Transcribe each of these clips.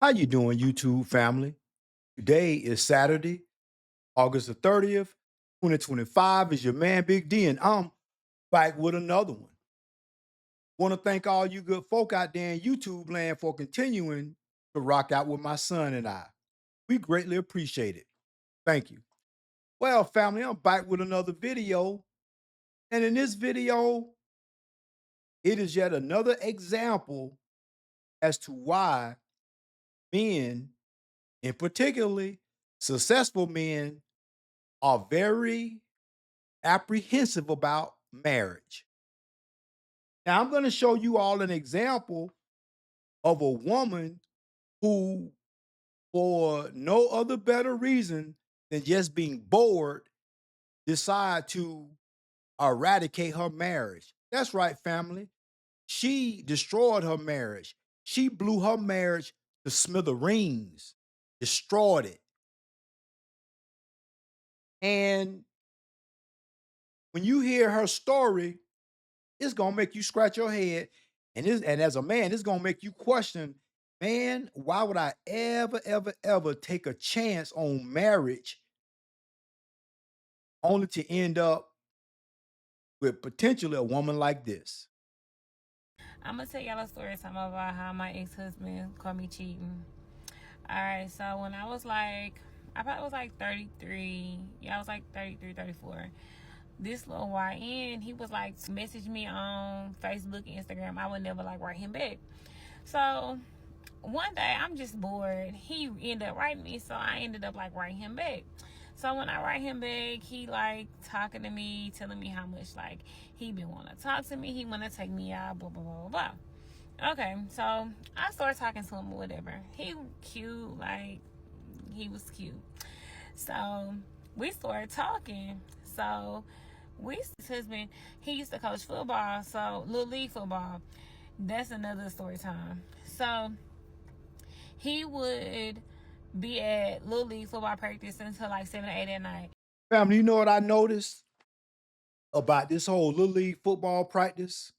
How you doing, YouTube family? Today is Saturday, August the 30th, 2025. Is your man Big D, and I'm back with another one. Want to thank all you good folk out there in YouTube land for continuing to rock out with my son and I. We greatly appreciate it. Thank you. Well, family, I'm back with another video. And in this video, it is yet another example as to why men, and particularly successful men, are very apprehensive about marriage. Now, I'm going to show you all an example of a woman who, for no other better reason than just being bored, decide to eradicate her marriage. That's right, family. She destroyed her marriage. She blew her marriage to smithereens, destroyed it. And when you hear her story, it's gonna make you scratch your head. And as a man, it's gonna make you question, man, why would I ever take a chance on marriage only to end up with potentially a woman like this? I'm gonna tell y'all a story time about how my ex-husband caught me cheating. All right, so when I was like, I probably was like 33. Yeah, I was like 33, 34. This little YN, he was like message me on Facebook and Instagram. I would never like write him back. So one day I'm just bored. He ended up writing me, so I ended up like writing him back. So when I write him back, he like talking to me, telling me how much like he been want to talk to me. He want to take me out, blah blah blah blah. Okay, so I started talking to him or whatever. He cute, like he was cute. So we started talking. So his husband, he used to coach football, so little league football. That's another story time. So he would be at little league football practice until like 7 or 8 at night. Family, you know what I noticed about this whole little league football practice?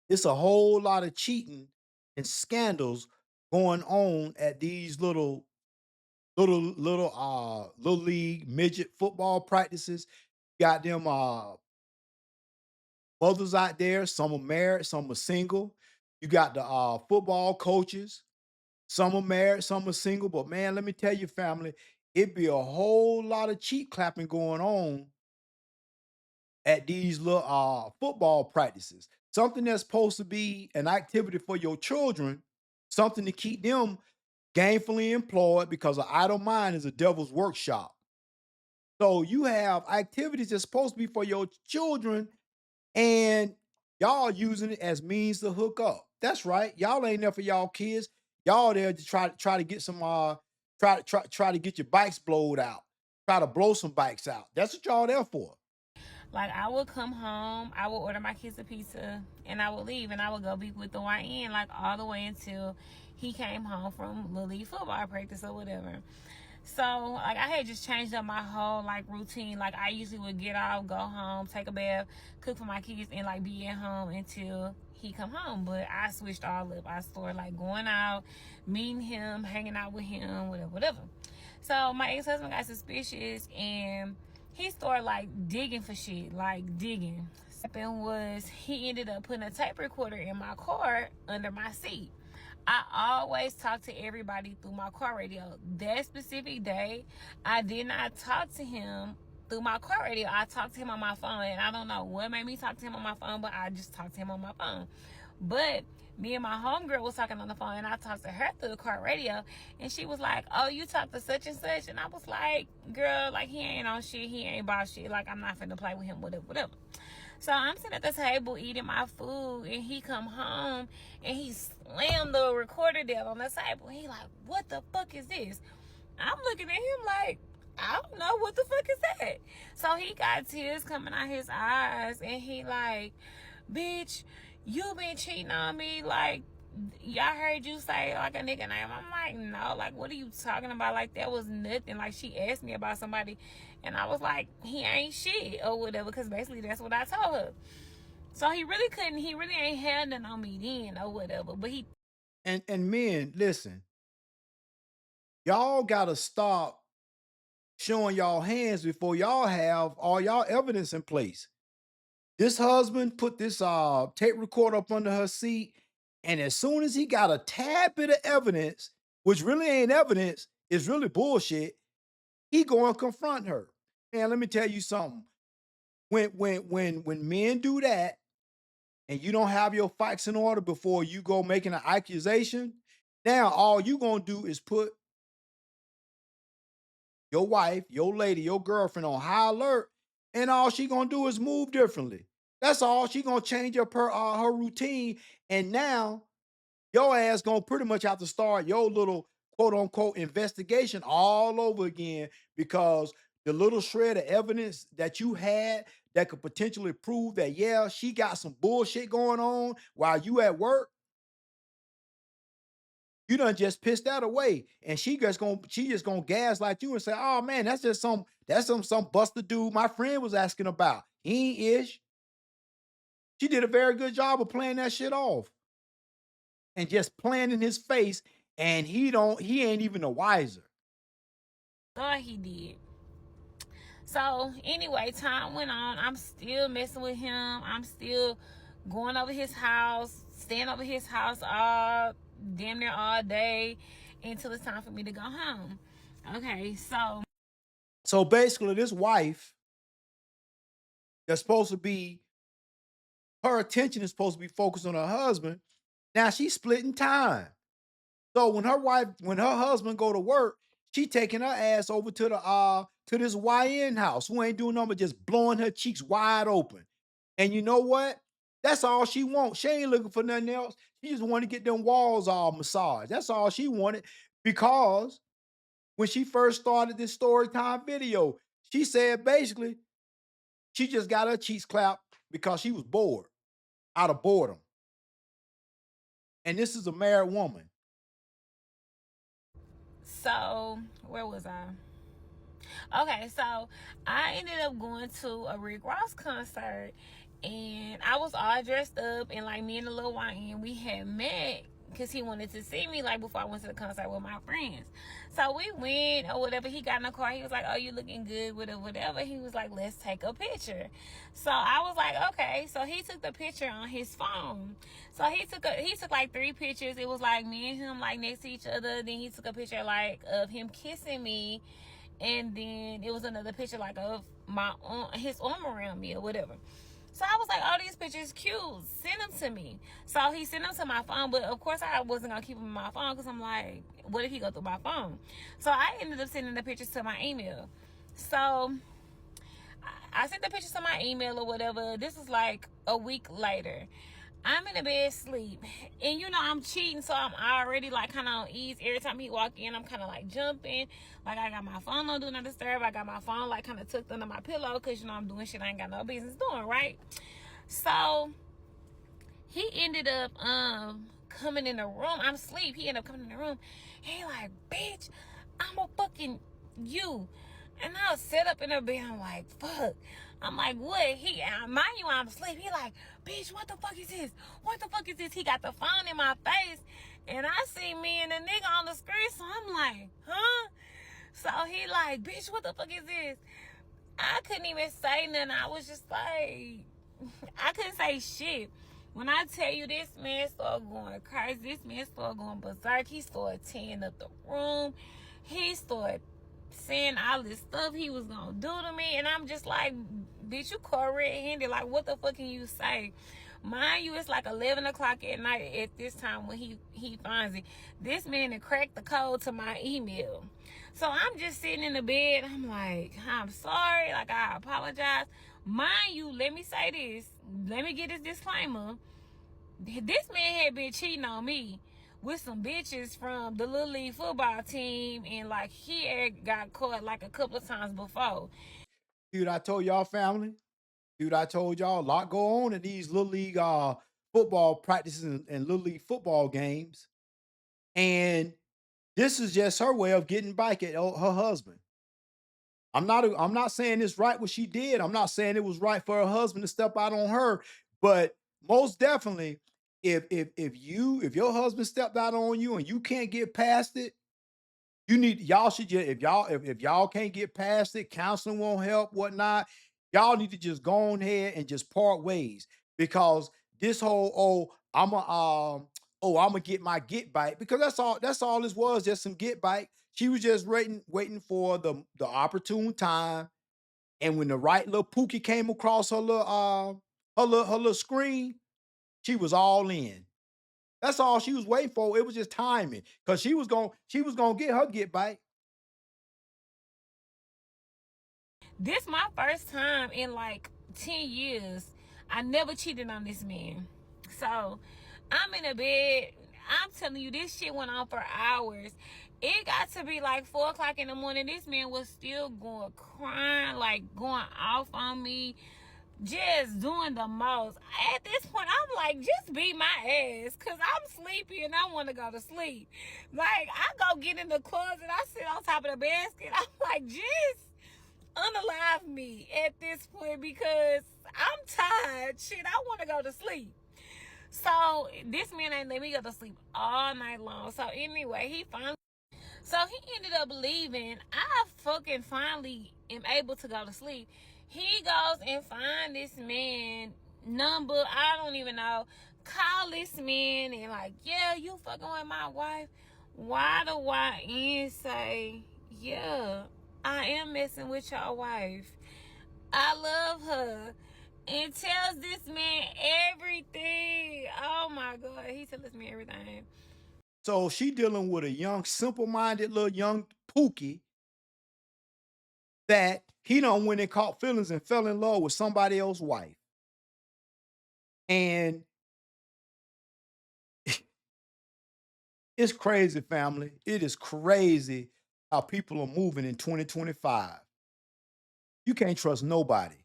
It's a whole lot of cheating and scandals going on at these little league midget football practices. Got them mothers out there, some are married, some are single. You got the football coaches, some are married, some are single. But man, let me tell you, family, it be a whole lot of cheek clapping going on at these little football practices. Something that's supposed to be an activity for your children, something to keep them gainfully employed because an idle mind is a devil's workshop. So you have activities that's supposed to be for your children, and y'all using it as means to hook up. That's right. Y'all ain't there for y'all kids. Y'all there to try to get some try to get your bikes blowed out. Try to blow some bikes out. That's what y'all there for. Like I would come home, I would order my kids a pizza, and I would leave, and I would go be with the YN like all the way until he came home from little league football practice or whatever. So like I had just changed up my whole like routine. Like I usually would get off, go home, take a bath, cook for my kids, and like be at home until he come home. But I switched all up. I started like going out, meeting him, hanging out with him, whatever, whatever. So my ex-husband got suspicious and he started like digging for shit, like digging. What happened was he ended up putting a tape recorder in my car under my seat. I always talk to everybody through my car radio. That specific day, I did not talk to him through my car radio. I talked to him on my phone, and I don't know what made me talk to him on my phone, but I just talked to him on my phone. But me and my homegirl was talking on the phone, and I talked to her through the car radio, and she was like, "Oh, you talked to such and such," and I was like, "Girl, like he ain't on shit, he ain't about shit. Like I'm not finna play with him, whatever, whatever." So I'm sitting at the table eating my food, and he come home and he slammed the recorder down on the table. He like, "What the fuck is this?" I'm looking at him like, I don't know what the fuck is that. So he got tears coming out his eyes, and he like, "Bitch, you been cheating on me, like y'all heard you say like a nigga name." I'm like, "No, like what are you talking about? Like that was nothing." Like she asked me about somebody, and I was like, "He ain't shit," or whatever, because basically that's what I told her. So he really couldn't, he really ain't had nothing on me then or whatever. But he And men, listen. Y'all gotta stop showing y'all hands before y'all have all y'all evidence in place. This husband put this tape recorder up under her seat, and as soon as he got a tad bit of evidence, which really ain't evidence, is really bullshit, he go and confront her. Man, let me tell you something. When men do that, and you don't have your facts in order before you go making an accusation, now all you gonna do is put your wife, your lady, your girlfriend on high alert, and all she gonna do is move differently. That's all. She gonna change up her routine, and now your ass gonna pretty much have to start your little quote unquote investigation all over again because the little shred of evidence that you had that could potentially prove that yeah she got some bullshit going on while you at work, you done just pissed that away, and she just gonna gaslight you and say, "Oh man, that's some buster dude my friend was asking about. He ain't ish." She did a very good job of playing that shit off and just playing in his face, and he ain't even the wiser. Thought he did. So anyway, time went on. I'm still messing with him. I'm still going over his house, staying over his house all damn near all day until it's time for me to go home. Okay, So basically, this wife that's supposed to be her attention is supposed to be focused on her husband. Now she's splitting time. So when her husband go to work, she taking her ass over to this YN house who ain't doing nothing but just blowing her cheeks wide open. And you know what? That's all she wants. She ain't looking for nothing else. She just want to get them walls all massaged. That's all she wanted. Because when she first started this story time video, she said basically she just got her cheeks clapped because she was bored out of boredom. And this is a married woman. so where was I? Okay, so I ended up going to a Rick Ross concert, and I was all dressed up, and like me and the little YN, we had met because he wanted to see me like before I went to the concert with my friends. So we went or whatever. He got in the car. He was like, "Oh, you looking good?" Whatever. He was like, "Let's take a picture." So I was like, "Okay." So he took the picture on his phone. So he took like 3 pictures. It was like me and him like next to each other. Then he took a picture like of him kissing me, and then it was another picture like of his arm around me or whatever. So I was like, "Oh, these pictures cute. Send them to me." So he sent them to my phone, but of course I wasn't gonna keep them in my phone because I'm like, what if he go through my phone? So I ended up sending the pictures to my email. So I sent the pictures to my email or whatever. This was like a week later. I'm in the bed sleep, and you know I'm cheating, so I'm already like kind of on ease. Every time he walk in, I'm kind of like jumping, like I got my phone on do not disturb. I got my phone like kind of tucked under my pillow because you know I'm doing shit I ain't got no business doing, right? So he ended up coming in the room. I'm asleep. He ended up coming in the room. He like, "Bitch, I'm a fucking you." And I was set up in the bed. I'm like, fuck. I'm like, what? Mind you, I'm asleep. He like, "Bitch, what the fuck is this? What the fuck is this?" He got the phone in my face, and I see me and the nigga on the screen. So I'm like, huh? So he like, "Bitch, what the fuck is this?" I couldn't even say nothing. I was just like, I couldn't say shit. When I tell you this man started going crazy, this man started going berserk. He started tearing up the room. He started saying all this stuff he was gonna do to me, and I'm just like, "Bitch, you caught red-handed. Like, what the fuck can you say?" Mind you, it's like 11 o'clock at night at this time when he finds it. This man had cracked the code to my email. So I'm just sitting in the bed. I'm like, "I'm sorry. Like, I apologize." Mind you, let me say this. Let me get this disclaimer. This man had been cheating on me with some bitches from the Little League football team, and like he had got caught like a couple of times before. Dude, I told y'all family. Dude, I told y'all a lot go on in these little league football practices and little league football games. And this is just her way of getting back at her husband. I'm not saying it's right what she did. I'm not saying it was right for her husband to step out on her, but most definitely if your husband stepped out on you and you can't get past it, You need y'all should just if y'all can't get past it, counseling won't help, whatnot. Y'all need to just go on ahead and just part ways because this whole I'm gonna get my get bite because that's all this was just some get bite. She was just waiting for the opportune time, and when the right little pookie came across her little screen, she was all in. That's all she was waiting for. It was just timing because she was gonna get her get bite. This my first time in like 10 years. I never cheated on this man. So I'm in a bed. I'm telling you, this shit went on for hours. It got to be like 4 o'clock in the morning. This man was still going crying, like going off on me, just doing the most. At this point, I'm like, just beat my ass, cause I'm sleepy and I want to go to sleep. Like, I go get in the closet, I sit on top of the basket. I'm like, just unalive me at this point because I'm tired. Shit, I want to go to sleep. So this man ain't let me go to sleep all night long. So anyway, he ended up leaving. I fucking finally am able to go to sleep. He goes and find this man number. I don't even know. Call this man and like, yeah, you fucking with my wife. Why the YN say, yeah, I am messing with your wife. I love her. And tells this man everything. Oh my God. He tells me everything. So she dealing with a young, simple-minded little young Pookie that he don't went and caught feelings and fell in love with somebody else's wife. And it's crazy, family. It is crazy how people are moving in 2025. You can't trust nobody.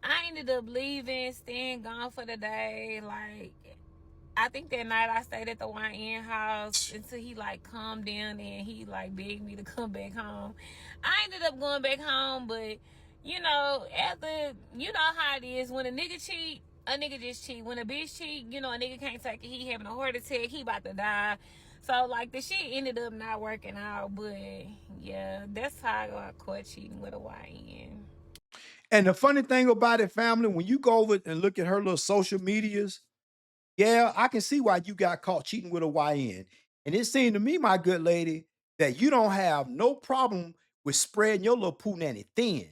I ended up leaving, staying gone for the day. Like, I think that night I stayed at the YN house until he like calmed down and he like begged me to come back home. I ended up going back home, but after you know how it is when a nigga cheat, a nigga just cheat. When a bitch cheat, a nigga can't take it. He having a heart attack. He about to die. So like the shit ended up not working out. But yeah, that's how I got caught cheating with a YN. And the funny thing about it, family, when you go over and look at her little social medias, yeah, I can see why you got caught cheating with a YN. And it seemed to me, my good lady, that you don't have no problem with spreading your little poo nanny thin.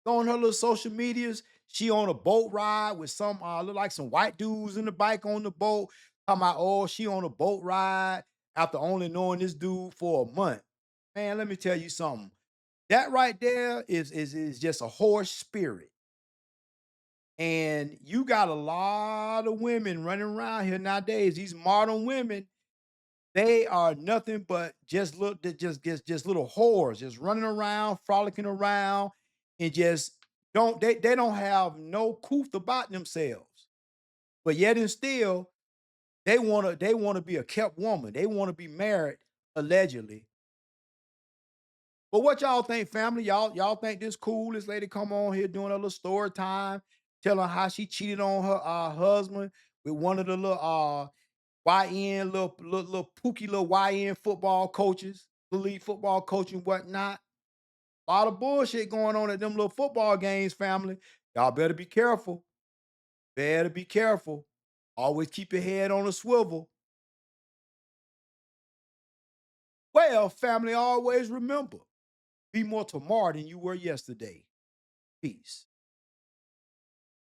Go on her little social medias. She on a boat ride with some look like some white dudes in the bike on the boat. Talking about, oh, she on a boat ride after only knowing this dude for a month. Man, let me tell you something. That right there is just a horse spirit. And you got a lot of women running around here nowadays. These modern women, they are nothing but just look just little whores, just running around, frolicking around, and just they don't have no couth about themselves. But yet and still, they wanna be a kept woman. They wanna be married allegedly. But what y'all think, family? Y'all think this cool? This lady come on here doing a little story time, telling how she cheated on her husband with one of the little YN little pooky little YN football coaches, little league football coach and whatnot. A lot of bullshit going on at them little football games, family. Y'all better be careful. Better be careful. Always keep your head on a swivel. Well, family, always remember, be more tomorrow than you were yesterday. Peace.